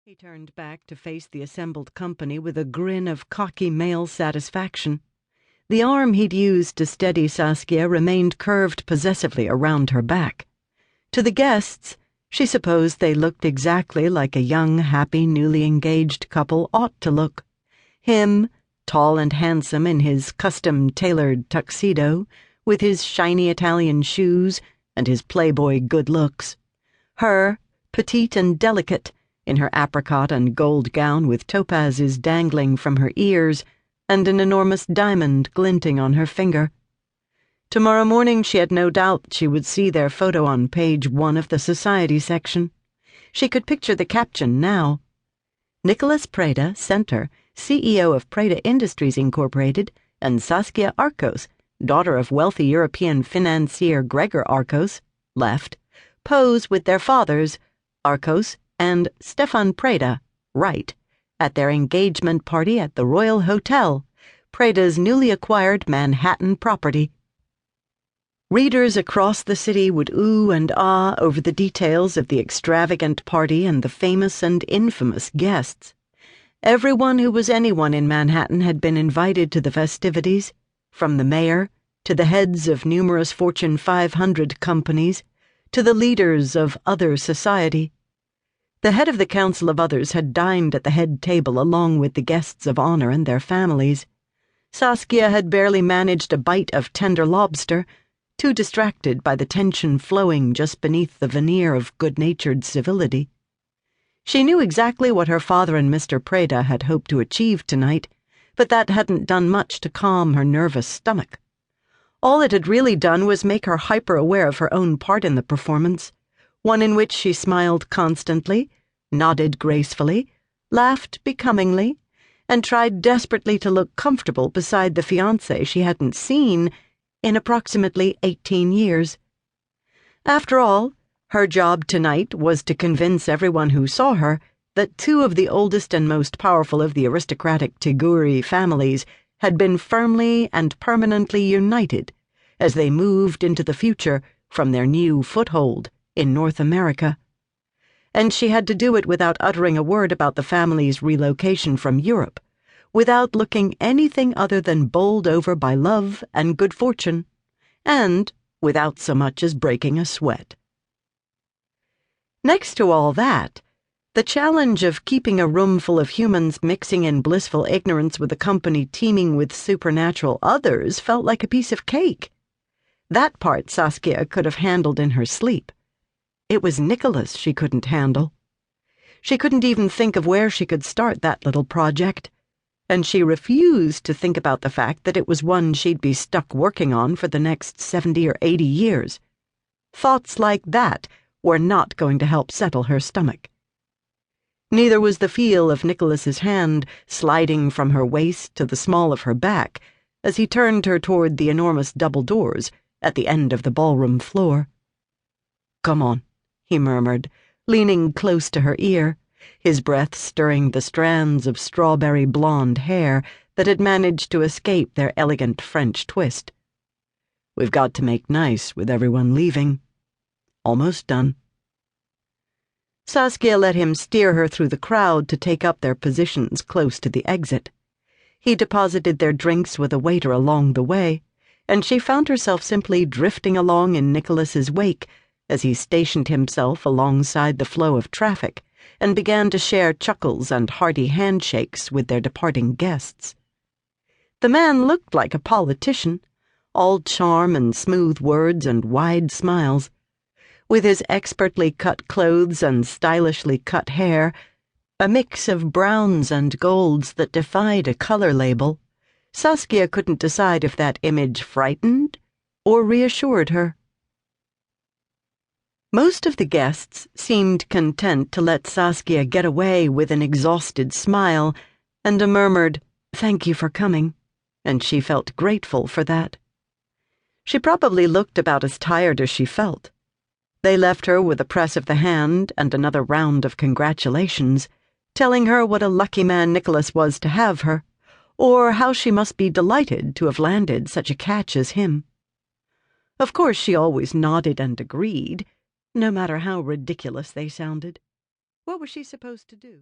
He turned back to face the assembled company with a grin of cocky male satisfaction. The arm he'd used to steady Saskia remained curved possessively around her back. To the guests, she supposed they looked exactly like a young, happy, newly engaged couple ought to look. Him, tall and handsome in his custom-tailored tuxedo, with his shiny Italian shoes and his Playboy good looks. Her, petite and delicate, in her apricot and gold gown with topazes dangling from her ears and an enormous diamond glinting on her finger. Tomorrow morning she had no doubt she would see their photo on page 1 of the society section. She could picture the caption now. Nicolas Preda, Center, CEO of Preda Industries Incorporated, and Saskia Arcos, daughter of wealthy European financier Gregor Arcos, left, pose with their fathers, Arcos and Stefan Preda, right, at their engagement party at the Royal Hotel, Preda's newly acquired Manhattan property. Readers across the city would ooh and ah over the details of the extravagant party and the famous and infamous guests. Everyone who was anyone in Manhattan had been invited to the festivities, from the mayor to the heads of numerous Fortune 500 companies to the leaders of other society. The head of the Council of Others had dined at the head table along with the guests of honor and their families. Saskia had barely managed a bite of tender lobster, too distracted by the tension flowing just beneath the veneer of good-natured civility. She knew exactly what her father and Mr. Preda had hoped to achieve tonight, but that hadn't done much to calm her nervous stomach. All it had really done was make her hyper-aware of her own part in the performance, one in which she smiled constantly, nodded gracefully, laughed becomingly, and tried desperately to look comfortable beside the fiancé she hadn't seen in approximately 18 years. After all, her job tonight was to convince everyone who saw her that 2 of the oldest and most powerful of the aristocratic Tiguri families had been firmly and permanently united as they moved into the future from their new foothold in North America. And she had to do it without uttering a word about the family's relocation from Europe, without looking anything other than bowled over by love and good fortune, and without so much as breaking a sweat. Next to all that, the challenge of keeping a room full of humans mixing in blissful ignorance with a company teeming with supernatural others felt like a piece of cake. That part Saskia could have handled in her sleep. It was Nicolas she couldn't handle. She couldn't even think of where she could start that little project, and she refused to think about the fact that it was one she'd be stuck working on for the next 70 or 80 years. Thoughts like that were not going to help settle her stomach. Neither was the feel of Nicholas's hand sliding from her waist to the small of her back as he turned her toward the enormous double doors at the end of the ballroom floor. "Come on," he murmured, leaning close to her ear, his breath stirring the strands of strawberry blonde hair that had managed to escape their elegant French twist. "We've got to make nice with everyone leaving. Almost done." Saskia let him steer her through the crowd to take up their positions close to the exit. He deposited their drinks with a waiter along the way, and she found herself simply drifting along in Nicholas's wake as he stationed himself alongside the flow of traffic and began to share chuckles and hearty handshakes with their departing guests. The man looked like a politician, all charm and smooth words and wide smiles. With his expertly cut clothes and stylishly cut hair, a mix of browns and golds that defied a color label, Saskia couldn't decide if that image frightened or reassured her. Most of the guests seemed content to let Saskia get away with an exhausted smile and a murmured, "Thank you for coming," and she felt grateful for that. She probably looked about as tired as she felt. They left her with a press of the hand and another round of congratulations, telling her what a lucky man Nicholas was to have her, or how she must be delighted to have landed such a catch as him. Of course she always nodded and agreed, no matter how ridiculous they sounded. What was she supposed to do?